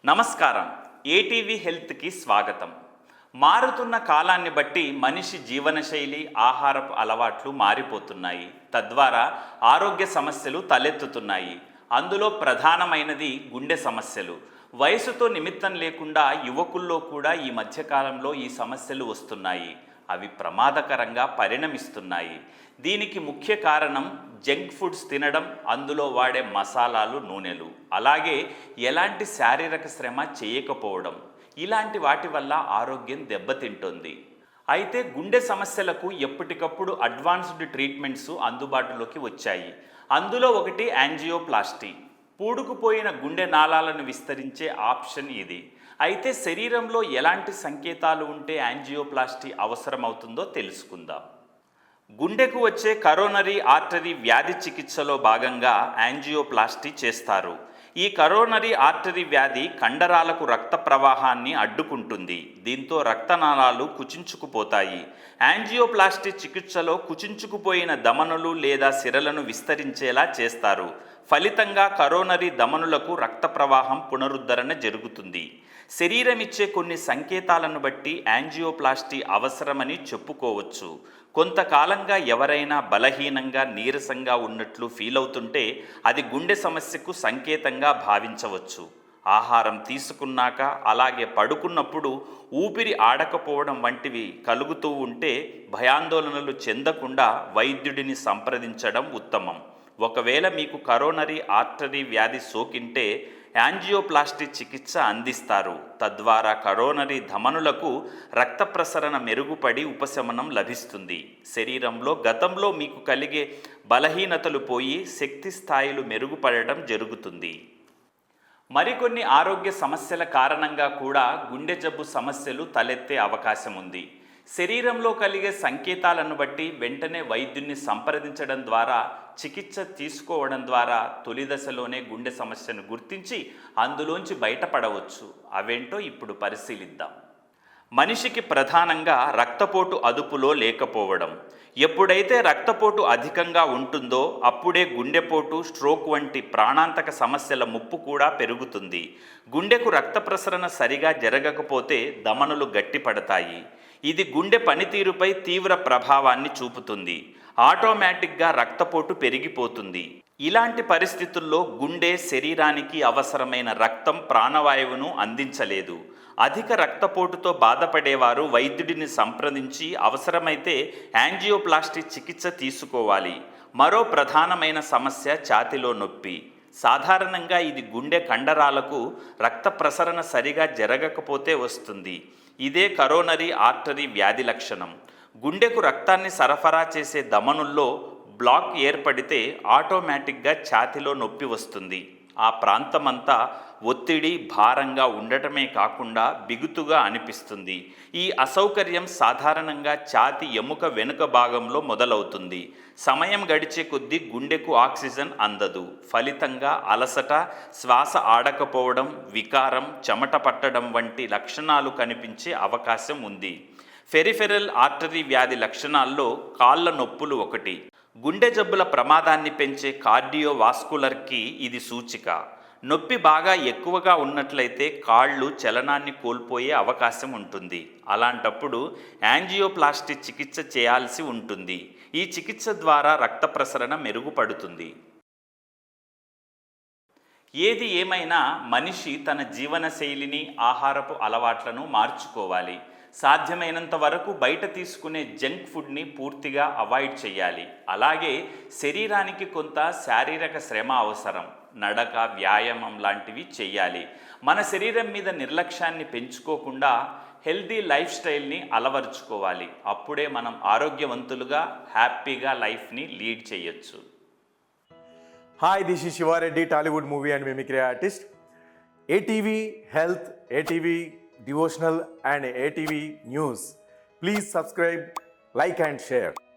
నమస్కారం. ఏటీవీ హెల్త్కి స్వాగతం. మారుతున్న కాలాన్ని బట్టి మనిషి జీవనశైలి, ఆహారపు అలవాట్లు మారిపోతున్నాయి. తద్వారా ఆరోగ్య సమస్యలు తలెత్తుతున్నాయి. అందులో ప్రధానమైనది గుండె సమస్యలు. వయసుతో నిమిత్తం లేకుండా యువకుల్లో కూడా ఈ మధ్యకాలంలో ఈ సమస్యలు వస్తున్నాయి. అవి ప్రమాదకరంగా పరిణమిస్తున్నాయి. దీనికి ముఖ్య కారణం జంక్ ఫుడ్స్ తినడం, అందులో వాడే మసాలాలు, నూనెలు, అలాగే ఎలాంటి శారీరక శ్రమ చేయకపోవడం. ఇలాంటి వాటి వల్ల ఆరోగ్యం దెబ్బతింటుంది. అయితే గుండె సమస్యలకు ఎప్పటికప్పుడు అడ్వాన్స్డ్ ట్రీట్మెంట్స్ అందుబాటులోకి వచ్చాయి. అందులో ఒకటి యాంజియోప్లాస్టీ. పూడుకుపోయిన గుండె నాళాలను విస్తరించే ఆప్షన్ ఇది. అయితే శరీరంలో ఎలాంటి సంకేతాలు ఉంటే యాంజియోప్లాస్టీ అవసరమవుతుందో తెలుసుకుందాం. గుండెకు వచ్చే కరోనరీ ఆర్టరీ వ్యాధి చికిత్సలో భాగంగా యాంజియోప్లాస్టీ చేస్తారు. ఈ కరోనరీ ఆర్టరీ వ్యాధి కండరాలకు రక్త ప్రవాహాన్ని అడ్డుకుంటుంది. దీంతో రక్తనాళాలు కుచించుకుపోతాయి. యాంజియోప్లాస్టీ చికిత్సలో కుచించుకుపోయిన ధమనులు లేదా సిరలను విస్తరించేలా చేస్తారు. ఫలితంగా కరోనరీ ధమనులకు రక్త ప్రవాహం పునరుద్ధరణ జరుగుతుంది. శరీరం ఇచ్చే కొన్ని సంకేతాలను బట్టి యాంజియోప్లాస్టీ అవసరమని చెప్పుకోవచ్చు. కొంతకాలంగా ఎవరైనా బలహీనంగా, నీరసంగా ఉన్నట్లు ఫీల్ అవుతుంటే అది గుండె సమస్యకు సంకేతంగా భావించవచ్చు. ఆహారం తీసుకున్నాక, అలాగే పడుకున్నప్పుడు ఊపిరి ఆడకపోవడం వంటివి కలుగుతూ ఉంటే భయాందోళనలు చెందకుండా వైద్యుడిని సంప్రదించడం ఉత్తమం. ఒకవేళ మీకు కరోనరీ ఆర్టరీ వ్యాధి సోకింటే యాంజియోప్లాస్టీ చికిత్స అందిస్తారు. తద్వారా కరోనరీ ధమనులకు రక్త ప్రసరణ మెరుగుపడి ఉపశమనం లభిస్తుంది. శరీరంలో గతంలో మీకు కలిగే బలహీనతలు పోయి శక్తి స్థాయిలు మెరుగుపడటం జరుగుతుంది. మరికొన్ని ఆరోగ్య సమస్యల కారణంగా కూడా గుండె జబ్బు సమస్యలు తలెత్తే అవకాశం ఉంది. శరీరంలో కలిగే సంకేతాలను బట్టి వెంటనే వైద్యున్ని సంప్రదించడం ద్వారా, చికిత్స తీసుకోవడం ద్వారా తొలి దశలోనే గుండె సమస్యను గుర్తించి అందులోంచి బయటపడవచ్చు. అవేంటో ఇప్పుడు పరిశీలిద్దాం. మనిషికి ప్రధానంగా రక్తపోటు అదుపులో లేకపోవడం. ఎప్పుడైతే రక్తపోటు అధికంగా ఉంటుందో అప్పుడే గుండెపోటు, స్ట్రోక్ వంటి ప్రాణాంతక సమస్యల ముప్పు కూడా పెరుగుతుంది. గుండెకు రక్త ప్రసరణ సరిగా జరగకపోతే ధమనులు గట్టిపడతాయి. ఇది గుండె పనితీరుపై తీవ్ర ప్రభావాన్ని చూపుతుంది. ఆటోమేటిక్గా రక్తపోటు పెరిగిపోతుంది. ఇలాంటి పరిస్థితుల్లో గుండె శరీరానికి అవసరమైన రక్తం, ప్రాణవాయువును అందించలేదు. అధిక రక్తపోటుతో బాధపడేవారు వైద్యుడిని సంప్రదించి అవసరమైతే యాంజియోప్లాస్టీ చికిత్స తీసుకోవాలి. మరో ప్రధానమైన సమస్య ఛాతీలో నొప్పి. సాధారణంగా ఇది గుండె కండరాలకు రక్త ప్రసరణ సరిగా జరగకపోతే వస్తుంది. ఇదే కరోనరీ ఆర్టరీ వ్యాధి లక్షణం. గుండెకు రక్తాన్ని సరఫరా చేసే ధమనుల్లో బ్లాక్ ఏర్పడితే ఆటోమేటిక్గా ఛాతీలో నొప్పి వస్తుంది. ఆ ప్రాంతమంతా ఒత్తిడి, భారంగా ఉండటమే కాకుండా బిగుతుగా అనిపిస్తుంది. ఈ అసౌకర్యం సాధారణంగా ఛాతీ ఎముక వెనుక భాగంలో మొదలవుతుంది. సమయం గడిచే కొద్దీ గుండెకు ఆక్సిజన్ అందదు. ఫలితంగా అలసట, శ్వాస ఆడకపోవడం, వికారం, చెమట పట్టడం వంటి లక్షణాలు కనిపించే అవకాశం ఉంది. పెరిఫెరల్ ఆర్టరీ వ్యాధి లక్షణాల్లో కాళ్ళ నొప్పులు ఒకటి. గుండె జబ్బుల ప్రమాదాన్ని పెంచే కార్డియోవాస్కులర్కి ఇది సూచిక. నొప్పి బాగా ఎక్కువగా ఉన్నట్లయితే కాళ్ళు చలనాన్ని కోల్పోయే అవకాశం ఉంటుంది. అలాంటప్పుడు యాంజియోప్లాస్టీ చికిత్స చేయాల్సి ఉంటుంది. ఈ చికిత్స ద్వారా రక్త ప్రసరణ మెరుగుపడుతుంది. ఏది ఏమైనా మనిషి తన జీవనశైలిని, ఆహారపు అలవాట్లను మార్చుకోవాలి. సాధ్యమైనంత వరకు బయట తీసుకునే జంక్ ఫుడ్ని పూర్తిగా అవాయిడ్ చేయాలి. అలాగే శరీరానికి కొంత శారీరక శ్రమ అవసరం. నడక, వ్యాయామం లాంటివి చేయాలి. మన శరీరం మీద నిర్లక్ష్యాన్ని పెంచుకోకుండా హెల్దీ లైఫ్ స్టైల్ని అలవరుచుకోవాలి. అప్పుడే మనం ఆరోగ్యవంతులుగా, హ్యాపీగా లైఫ్ని లీడ్ చేయొచ్చు. Hi, this is Shiva Reddy, Tollywood movie and mimicry artist. ATV Health, ATV Devotional and ATV News. Please subscribe, like and share.